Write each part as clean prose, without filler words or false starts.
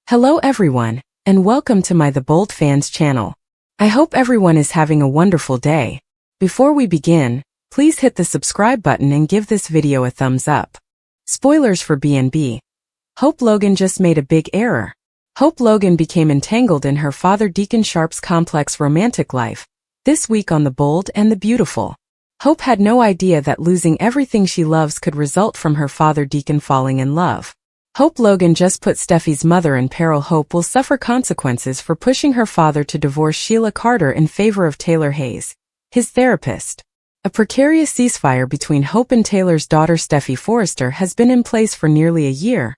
Hello everyone, and welcome to my The Bold Fans channel. I hope everyone is having a wonderful day. Before we begin, please hit the subscribe button and give this video a thumbs up. Spoilers for B&B. Hope Logan just made a big error. Hope Logan became entangled in her father Deacon Sharp's complex romantic life, this week on The Bold and the Beautiful. Hope had no idea that losing everything she loves could result from her father Deacon falling in love. Hope Logan just put Steffi's mother in peril. Hope will suffer consequences for pushing her father to divorce Sheila Carter in favor of Taylor Hayes, his therapist. A precarious ceasefire between Hope and Taylor's daughter Steffi Forrester has been in place for nearly a year,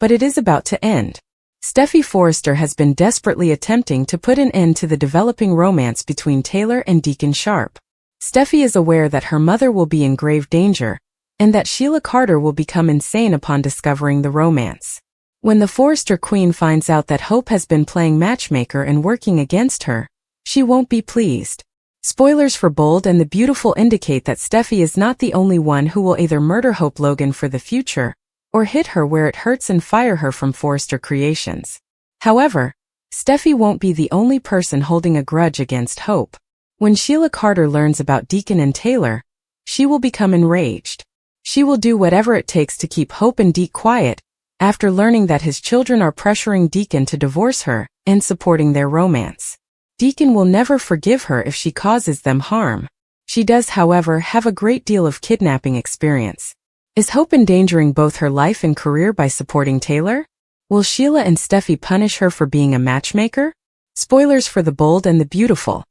but it is about to end. Steffi Forrester has been desperately attempting to put an end to the developing romance between Taylor and Deacon Sharp. Steffi is aware that her mother will be in grave danger, and that Sheila Carter will become insane upon discovering the romance. When the Forrester Queen finds out that Hope has been playing matchmaker and working against her, she won't be pleased. Spoilers for Bold and the Beautiful indicate that Steffi is not the only one who will either murder Hope Logan for the future, or hit her where it hurts and fire her from Forrester Creations. However, Steffi won't be the only person holding a grudge against Hope. When Sheila Carter learns about Deacon and Taylor, she will become enraged. She will do whatever it takes to keep Hope and Deke quiet, after learning that his children are pressuring Deacon to divorce her and supporting their romance. Deacon will never forgive her if she causes them harm. She does, however, have a great deal of kidnapping experience. Is Hope endangering both her life and career by supporting Taylor? Will Sheila and Steffi punish her for being a matchmaker? Spoilers for The Bold and the Beautiful.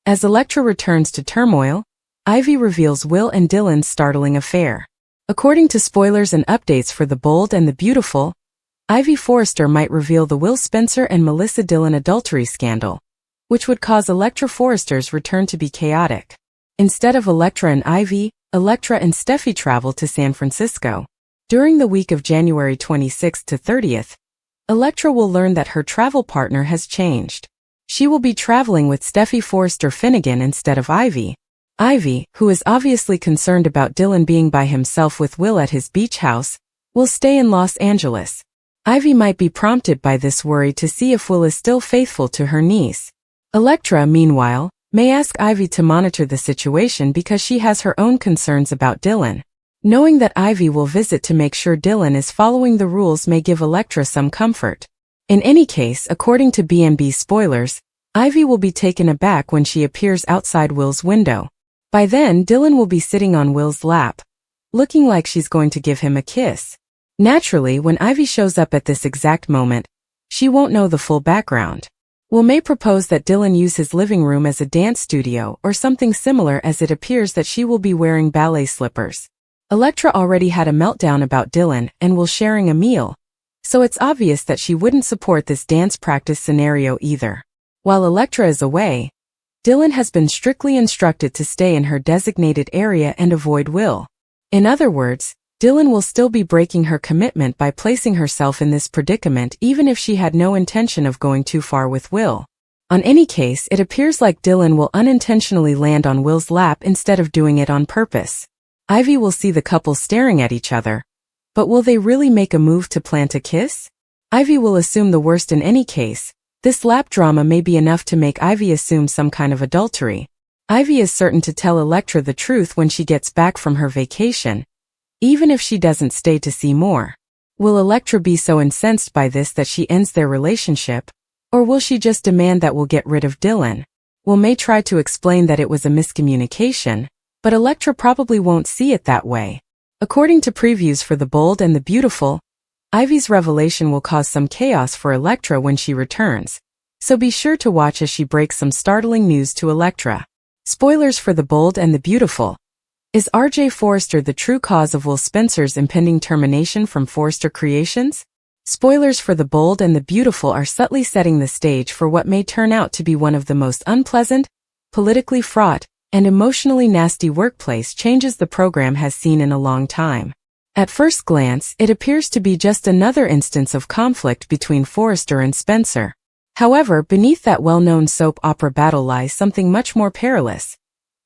As Elektra returns to turmoil, Ivy reveals Will and Dylan's startling affair. According to spoilers and updates for The Bold and the Beautiful, Ivy Forrester might reveal the Will Spencer and Melissa Dillon adultery scandal, which would cause Elektra Forrester's return to be chaotic. Instead of Elektra and Ivy, Elektra and Steffi travel to San Francisco. During the week of January 26th to 30th, Elektra will learn that her travel partner has changed. She will be traveling with Steffi Forrester Finnegan instead of Ivy. Ivy, who is obviously concerned about Dylan being by himself with Will at his beach house, will stay in Los Angeles. Ivy might be prompted by this worry to see if Will is still faithful to her niece. Elektra, meanwhile, may ask Ivy to monitor the situation because she has her own concerns about Dylan. Knowing that Ivy will visit to make sure Dylan is following the rules may give Elektra some comfort. In any case, according to B&B spoilers, Ivy will be taken aback when she appears outside Will's window. By then, Dylan will be sitting on Will's lap, looking like she's going to give him a kiss. Naturally, when Ivy shows up at this exact moment, she won't know the full background. Will may propose that Dylan use his living room as a dance studio or something similar, as it appears that she will be wearing ballet slippers. Elektra already had a meltdown about Dylan and Will sharing a meal, so it's obvious that she wouldn't support this dance practice scenario either. While Elektra is away, Dylan has been strictly instructed to stay in her designated area and avoid Will. In other words, Dylan will still be breaking her commitment by placing herself in this predicament even if she had no intention of going too far with Will. On any case, it appears like Dylan will unintentionally land on Will's lap instead of doing it on purpose. Ivy will see the couple staring at each other, but will they really make a move to plant a kiss? Ivy will assume the worst in any case. This lap drama may be enough to make Ivy assume some kind of adultery. Ivy is certain to tell Elektra the truth when she gets back from her vacation, even if she doesn't stay to see more. Will Elektra be so incensed by this that she ends their relationship, or will she just demand that Will get rid of Dylan? Will may try to explain that it was a miscommunication, but Elektra probably won't see it that way. According to previews for The Bold and the Beautiful, Ivy's revelation will cause some chaos for Elektra when she returns, so be sure to watch as she breaks some startling news to Elektra. Spoilers for The Bold and the Beautiful. Is RJ Forrester the true cause of Will Spencer's impending termination from Forrester Creations? Spoilers for The Bold and the Beautiful are subtly setting the stage for what may turn out to be one of the most unpleasant, politically fraught, and emotionally nasty workplace changes the program has seen in a long time. At first glance, it appears to be just another instance of conflict between Forrester and Spencer. However, beneath that well-known soap opera battle lies something much more perilous.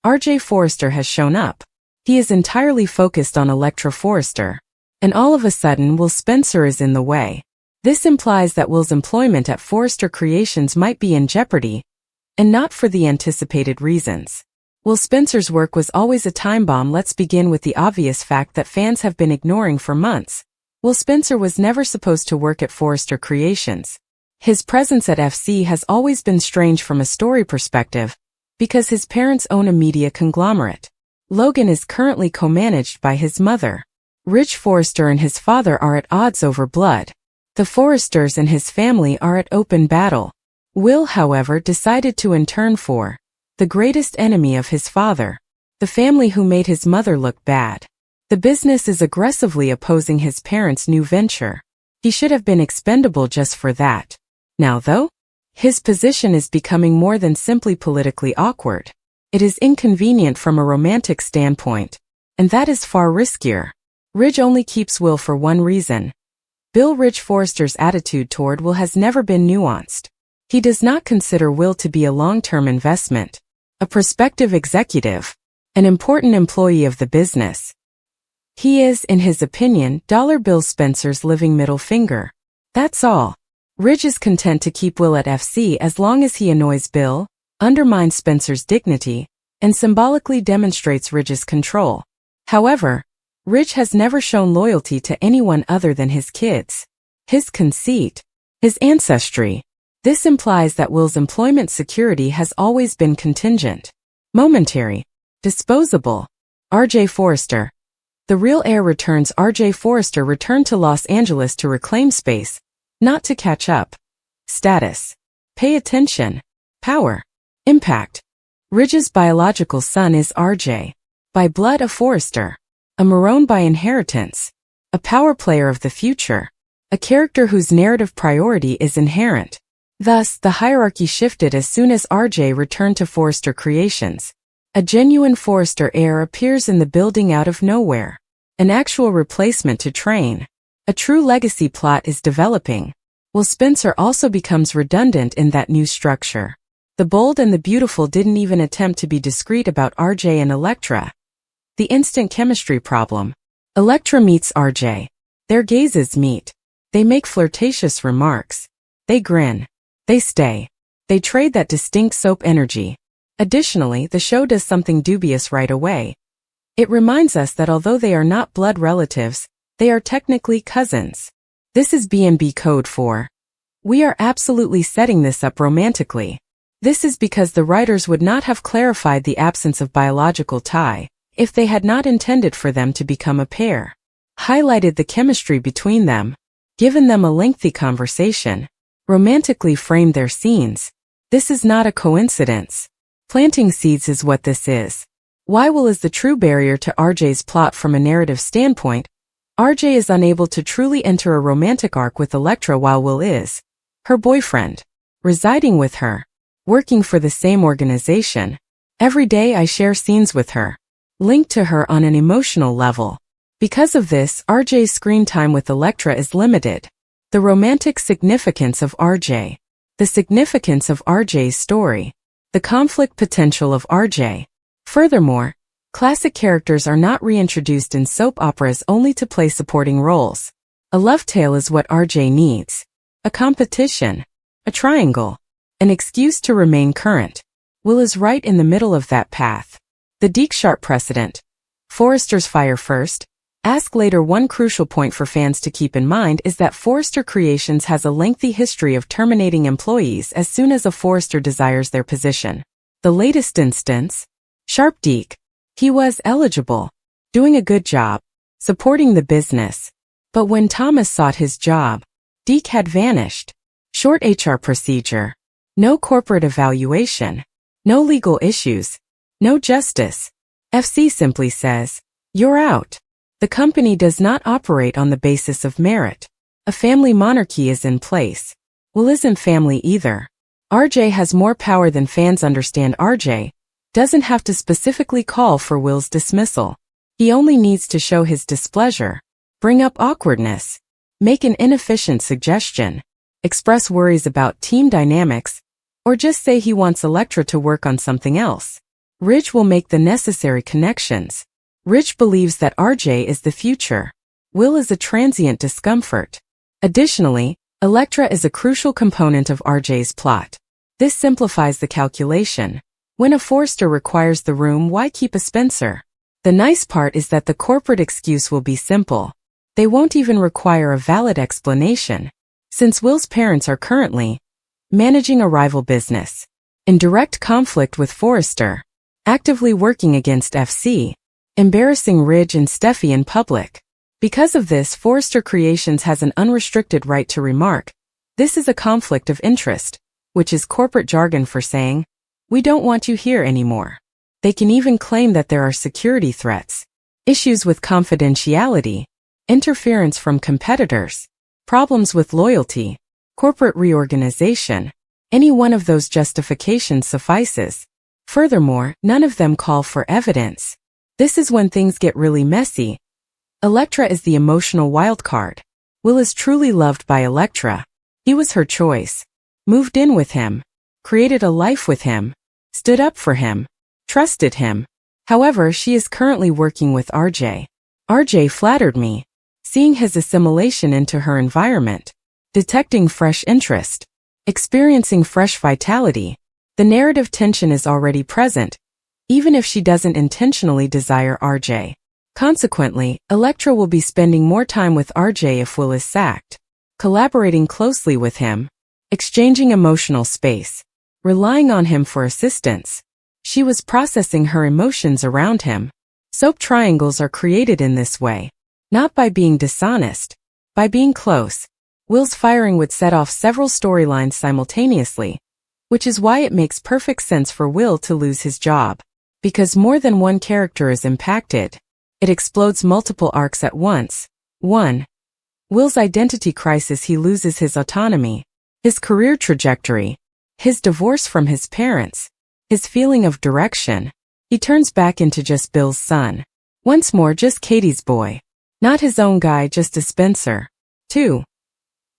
RJ Forrester has shown up. He is entirely focused on Elektra Forrester. And all of a sudden, Will Spencer is in the way. This implies that Will's employment at Forrester Creations might be in jeopardy, and not for the anticipated reasons. Will Spencer's work was always a time bomb. Let's begin with the obvious fact that fans have been ignoring for months. Will Spencer was never supposed to work at Forrester Creations. His presence at FC has always been strange from a story perspective, because his parents own a media conglomerate. Logan is currently co-managed by his mother. Rich Forrester and his father are at odds over blood. The Forresters and his family are at open battle. Will, however, decided to intern for the greatest enemy of his father, the family who made his mother look bad. The business is aggressively opposing his parents' new venture. He should have been expendable just for that. Now though, his position is becoming more than simply politically awkward. It is inconvenient from a romantic standpoint, and that is far riskier. Ridge only keeps Will for one reason. Bill Rich Forrester's attitude toward Will has never been nuanced. He does not consider Will to be a long-term investment, a prospective executive, an important employee of the business. He is, in his opinion, Dollar Bill Spencer's living middle finger. That's all. Ridge is content to keep Will at FC as long as he annoys Bill, undermines Spencer's dignity, and symbolically demonstrates Ridge's control. However, Ridge has never shown loyalty to anyone other than his kids, his conceit, his ancestry. This implies that Will's employment security has always been contingent, momentary, disposable. R.J. Forrester. The real heir returns. R.J. Forrester returned to Los Angeles to reclaim space, not to catch up. Status. Pay attention. Power. Impact. Ridge's biological son is R.J. by blood a Forrester, a Marone by inheritance, a power player of the future, a character whose narrative priority is inherent. Thus, the hierarchy shifted as soon as R.J. returned to Forrester Creations. A genuine Forrester heir appears in the building out of nowhere. An actual replacement to train. A true legacy plot is developing. Will Spencer also becomes redundant in that new structure. The Bold and the Beautiful didn't even attempt to be discreet about R.J. and Elektra. The instant chemistry problem. Elektra meets R.J. Their gazes meet. They make flirtatious remarks. They grin. They stay. They trade that distinct soap energy. Additionally, the show does something dubious right away. It reminds us that although they are not blood relatives, they are technically cousins. This is B&B code for we are absolutely setting this up romantically. This is because the writers would not have clarified the absence of biological tie if they had not intended for them to become a pair. Highlighted the chemistry between them, given them a lengthy conversation, romantically framed their scenes. This is not a coincidence. Planting seeds is what this is. Why Will is the true barrier to RJ's plot from a narrative standpoint. RJ is unable to truly enter a romantic arc with Elektra while Will is her boyfriend, residing with her, working for the same organization. Every day I share scenes with her, linked to her on an emotional level. Because of this, RJ's screen time with Elektra is limited. The romantic significance of RJ. The significance of RJ's story. The conflict potential of RJ. Furthermore, classic characters are not reintroduced in soap operas only to play supporting roles. A love tale is what RJ needs. A competition. A triangle. An excuse to remain current. Will is right in the middle of that path. The Deke Sharp precedent. Forrester's fire first, ask later. One crucial point for fans to keep in mind is that Forrester Creations has a lengthy history of terminating employees as soon as a Forrester desires their position. The latest instance, Sharp Deke. He was eligible, doing a good job, supporting the business. But when Thomas sought his job, Deke had vanished. Short HR procedure. No corporate evaluation. No legal issues. No justice. FC simply says, you're out. The company does not operate on the basis of merit. A family monarchy is in place. Will isn't family either. RJ has more power than fans understand. RJ doesn't have to specifically call for Will's dismissal. He only needs to show his displeasure, bring up awkwardness, make an inefficient suggestion, express worries about team dynamics, or just say he wants Elektra to work on something else. Ridge will make the necessary connections. Ridge believes that RJ is the future. Will is a transient discomfort. Additionally, Electra is a crucial component of RJ's plot. This simplifies the calculation. When a Forrester requires the room, why keep a Spencer? The nice part is that the corporate excuse will be simple. They won't even require a valid explanation, since Will's parents are currently managing a rival business, in direct conflict with Forrester, actively working against FC, embarrassing Ridge and Steffi in public. Because of this, Forrester Creations has an unrestricted right to remark, "This is a conflict of interest," which is corporate jargon for saying, "We don't want you here anymore." They can even claim that there are security threats, issues with confidentiality, interference from competitors, problems with loyalty, corporate reorganization. Any one of those justifications suffices. Furthermore, none of them call for evidence. This is when things get really messy. Electra is the emotional wildcard. Will is truly loved by Electra. He was her choice. Moved in with him. Created a life with him. Stood up for him. Trusted him. However, she is currently working with RJ. RJ flattered me. Seeing his assimilation into her environment. Detecting fresh interest. Experiencing fresh vitality. The narrative tension is already present, even if she doesn't intentionally desire RJ. Consequently, Electra will be spending more time with RJ if Will is sacked, collaborating closely with him, exchanging emotional space, relying on him for assistance. She was processing her emotions around him. Soap triangles are created in this way, not by being dishonest, by being close. Will's firing would set off several storylines simultaneously, which is why it makes perfect sense for Will to lose his job. Because more than one character is impacted, it explodes multiple arcs at once. 1. Will's identity crisis. He loses his autonomy, his career trajectory, his divorce from his parents, his feeling of direction. He turns back into just Bill's son. Once more just Katie's boy. Not his own guy, just a Spencer. 2.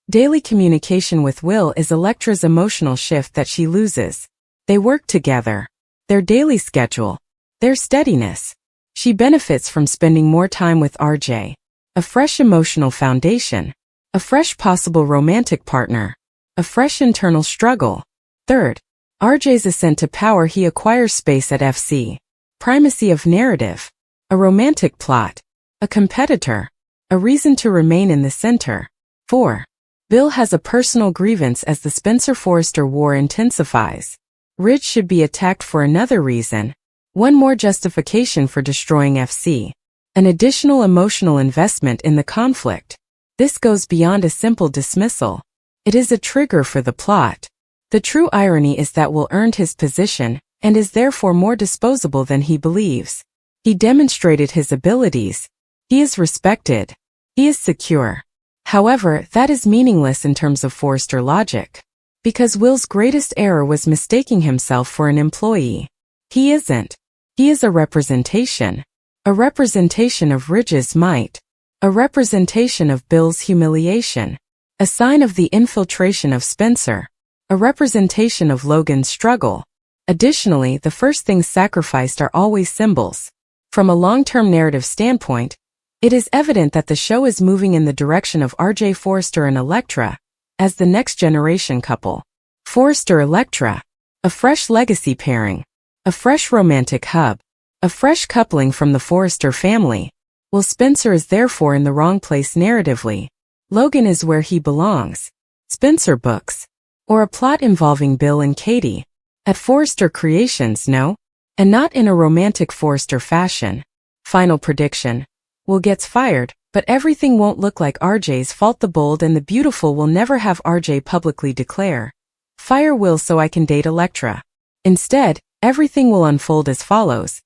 Daily communication with Will is Electra's emotional shift that she loses. They work together. Their daily schedule. Their steadiness. She benefits from spending more time with RJ. A fresh emotional foundation. A fresh possible romantic partner. A fresh internal struggle. 3rd. RJ's ascent to power. He acquires space at FC. Primacy of narrative. A romantic plot. A competitor. A reason to remain in the center. 4. Bill has a personal grievance as the Spencer-Forrester war intensifies. Ridge should be attacked for another reason. One more justification for destroying FC. An additional emotional investment in the conflict. This goes beyond a simple dismissal. It is a trigger for the plot. The true irony is that Will earned his position, and is therefore more disposable than he believes. He demonstrated his abilities. He is respected. He is secure. However, that is meaningless in terms of Forrester logic. Because Will's greatest error was mistaking himself for an employee. He isn't. He is a representation. A representation of Ridge's might. A representation of Bill's humiliation. A sign of the infiltration of Spencer. A representation of Logan's struggle. Additionally, the first things sacrificed are always symbols. From a long-term narrative standpoint, it is evident that the show is moving in the direction of RJ Forrester and Electra as the next generation couple. Forrester-Electra. A fresh legacy pairing. A fresh romantic hub. A fresh coupling from the Forrester family. Well, Spencer is therefore in the wrong place narratively. Logan is where he belongs. Spencer books. Or a plot involving Bill and Katie. At Forrester Creations, no? And not in a romantic Forrester fashion. Final prediction. Will gets fired, but everything won't look like RJ's fault. The bold and the beautiful will never have RJ publicly declare, "Fire Will so I can date Electra." Instead, everything will unfold as follows.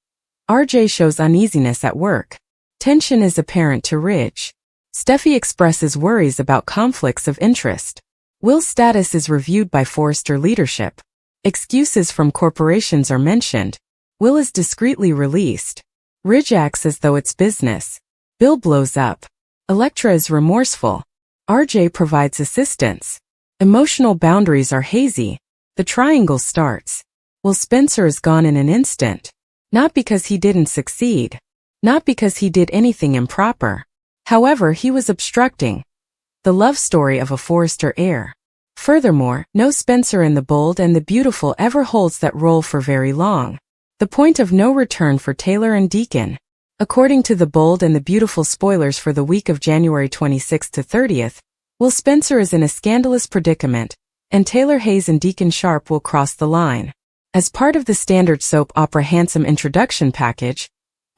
RJ shows uneasiness at work. Tension is apparent to Ridge. Steffi expresses worries about conflicts of interest. Will's status is reviewed by Forrester leadership. Excuses from corporations are mentioned. Will is discreetly released. Ridge acts as though it's business. Bill blows up. Electra is remorseful. RJ provides assistance. Emotional boundaries are hazy. The triangle starts. Will Spencer is gone in an instant. Not because he didn't succeed. Not because he did anything improper. However, he was obstructing. the love story of a Forrester heir. Furthermore, no Spencer in The Bold and the Beautiful ever holds that role for very long. The point of no return for Taylor and Deacon. According to The Bold and the Beautiful spoilers for the week of January 26th to 30th, Will Spencer is in a scandalous predicament, and Taylor Hayes and Deacon Sharp will cross the line. As part of the standard soap opera handsome introduction package,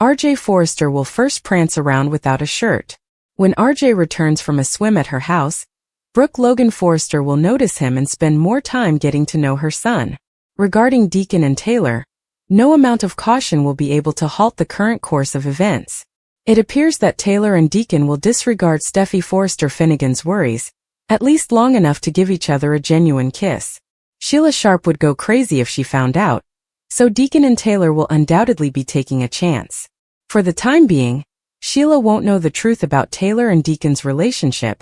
RJ Forrester will first prance around without a shirt. When RJ returns from a swim at her house, Brooke Logan Forrester will notice him and spend more time getting to know her son. Regarding Deacon and Taylor, no amount of caution will be able to halt the current course of events. It appears that Taylor and Deacon will disregard Steffi Forrester Finnegan's worries, at least long enough to give each other a genuine kiss. Sheila Sharp would go crazy if she found out, so Deacon and Taylor will undoubtedly be taking a chance. For the time being, Sheila won't know the truth about Taylor and Deacon's relationship,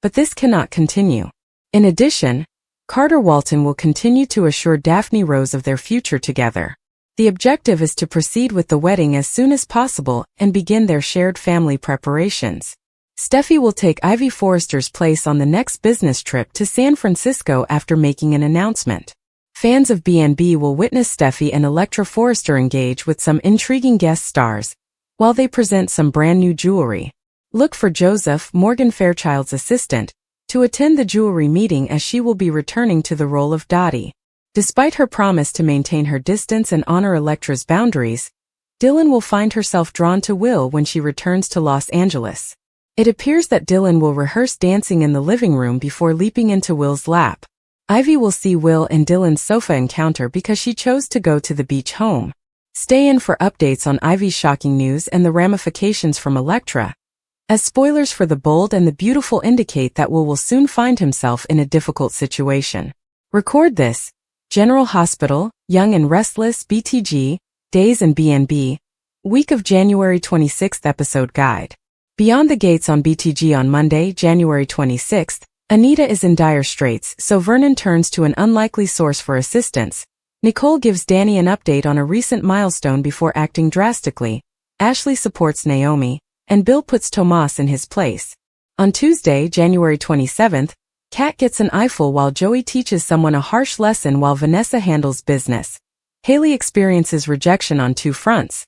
but this cannot continue. In addition, Carter Walton will continue to assure Daphne Rose of their future together. The objective is to proceed with the wedding as soon as possible and begin their shared family preparations. Steffi will take Ivy Forrester's place on the next business trip to San Francisco after making an announcement. Fans of B&B will witness Steffi and Electra Forrester engage with some intriguing guest stars, while they present some brand new jewelry. Look for Joseph, Morgan Fairchild's assistant, to attend the jewelry meeting as she will be returning to the role of Dottie. Despite her promise to maintain her distance and honor Electra's boundaries, Dylan will find herself drawn to Will when she returns to Los Angeles. It appears that Dylan will rehearse dancing in the living room before leaping into Will's lap. Ivy will see Will and Dylan's sofa encounter because she chose to go to the beach home. Stay in for updates on Ivy's shocking news and the ramifications from Electra, as spoilers for The Bold and the Beautiful indicate that Will soon find himself in a difficult situation. Record this. General Hospital, Young and Restless, BTG, Days and B&B, week of January 26th episode guide. Beyond the Gates on BTG on Monday, January 26th, Anita is in dire straits, so Vernon turns to an unlikely source for assistance. Nicole gives Danny an update on a recent milestone before acting drastically. Ashley supports Naomi, and Bill puts Tomas in his place. On Tuesday, January 27th, Kat gets an eyeful while Joey teaches someone a harsh lesson while Vanessa handles business. Haley experiences rejection on two fronts.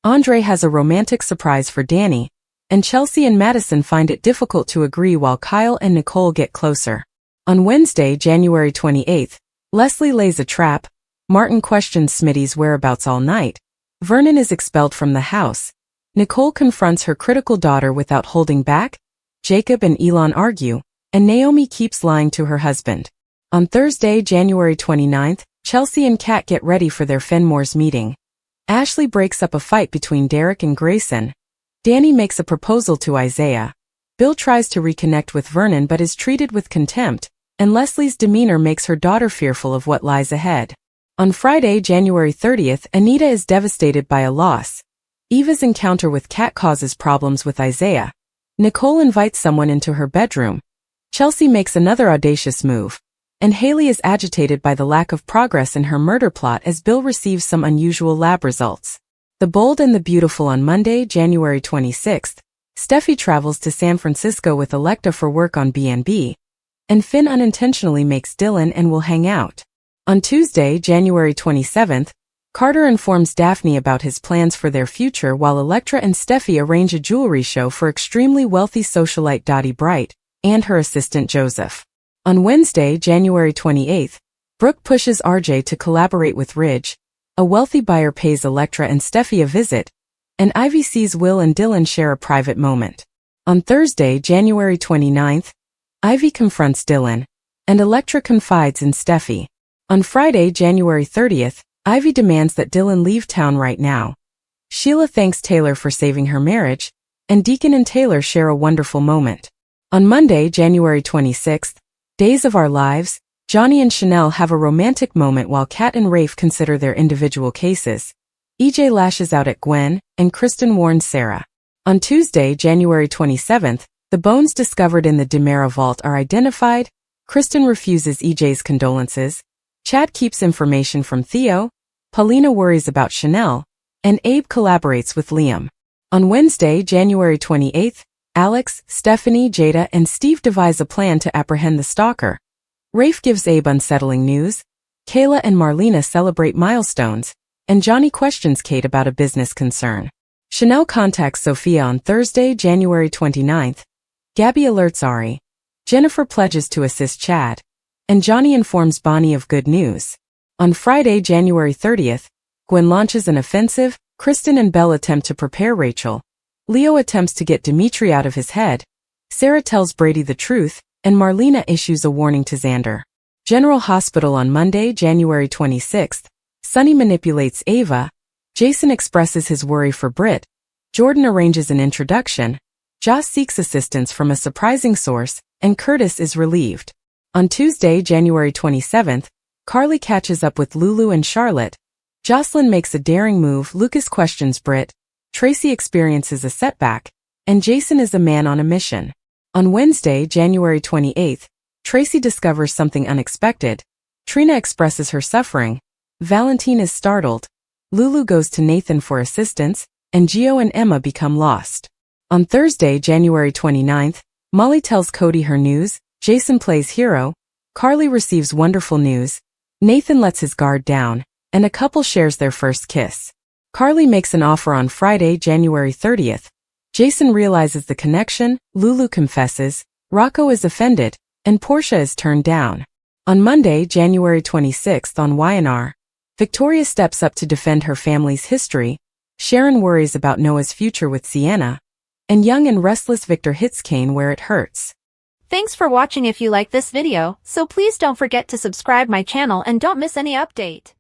Andre has a romantic surprise for Danny, and Chelsea and Madison find it difficult to agree while Kyle and Nicole get closer. On Wednesday, January 28th, Leslie lays a trap. Martin questions Smitty's whereabouts all night. Vernon is expelled from the house. Nicole confronts her critical daughter without holding back. Jacob and Elon argue, and Naomi keeps lying to her husband. On Thursday, January 29th, Chelsea and Kat get ready for their Fenmore's meeting. Ashley breaks up a fight between Derek and Grayson. Danny makes a proposal to Isaiah. Bill tries to reconnect with Vernon but is treated with contempt, and Leslie's demeanor makes her daughter fearful of what lies ahead. On Friday, January 30th, Anita is devastated by a loss. Eva's encounter with Kat causes problems with Isaiah. Nicole invites someone into her bedroom. Chelsea makes another audacious move, and Haley is agitated by the lack of progress in her murder plot as Bill receives some unusual lab results. The Bold and the Beautiful on Monday, January 26th, Steffi travels to San Francisco with Electa for work on B&B, and Finn unintentionally makes Dylan and will hang out. On Tuesday, January 27th, Carter informs Daphne about his plans for their future while Electra and Steffi arrange a jewelry show for extremely wealthy socialite Dottie Bright and her assistant Joseph. On Wednesday, January 28th, Brooke pushes RJ to collaborate with Ridge. A wealthy buyer pays Electra and Steffi a visit, and Ivy sees Will and Dylan share a private moment. On Thursday, January 29th, Ivy confronts Dylan, and Electra confides in Steffi. On Friday, January 30th, Ivy demands that Dylan leave town right now. Sheila thanks Taylor for saving her marriage, and Deacon and Taylor share a wonderful moment. On Monday, January 26th, Days of Our Lives, Johnny and Chanel have a romantic moment while Kat and Rafe consider their individual cases. EJ lashes out at Gwen, and Kristen warns Sarah. On Tuesday, January 27th, the bones discovered in the DiMera vault are identified. Kristen refuses EJ's condolences. Chad keeps information from Theo. Paulina worries about Chanel, and Abe collaborates with Liam. On Wednesday, January 28th, Alex, Stephanie, Jada, and Steve devise a plan to apprehend the stalker. Rafe gives Abe unsettling news. Kayla and Marlena celebrate milestones, and Johnny questions Kate about a business concern. Chanel contacts Sophia on Thursday, January 29th. Gabby alerts Ari. Jennifer pledges to assist Chad, and Johnny informs Bonnie of good news. On Friday, January 30th, Gwen launches an offensive. Kristen and Belle attempt to prepare Rachel. Leo attempts to get Dimitri out of his head. Sarah tells Brady the truth, and Marlena issues a warning to Xander. General Hospital on Monday, January 26th. Sonny manipulates Ava. Jason expresses his worry for Britt. Jordan arranges an introduction. Joss seeks assistance from a surprising source, and Curtis is relieved. On Tuesday, January 27th, Carly catches up with Lulu and Charlotte. Jocelyn makes a daring move. Lucas questions Britt. Tracy experiences a setback, and Jason is a man on a mission. On Wednesday, January 28th, Tracy discovers something unexpected. Trina expresses her suffering. Valentine is startled. Lulu goes to Nathan for assistance, and Gio and Emma become lost. On Thursday, January 29th, Molly tells Cody her news. Jason plays hero. Carly receives wonderful news. Nathan lets his guard down, and a couple shares their first kiss. Carly makes an offer on Friday, January 30th. Jason realizes the connection. Lulu confesses. Rocco is offended, and Portia is turned down. On Monday, January 26th on YNR, Victoria steps up to defend her family's history. Sharon worries about Noah's future with Sienna, and young and restless Victor hits Kane where it hurts. Thanks for watching. If you like this video, so please don't forget to subscribe my channel and don't miss any update.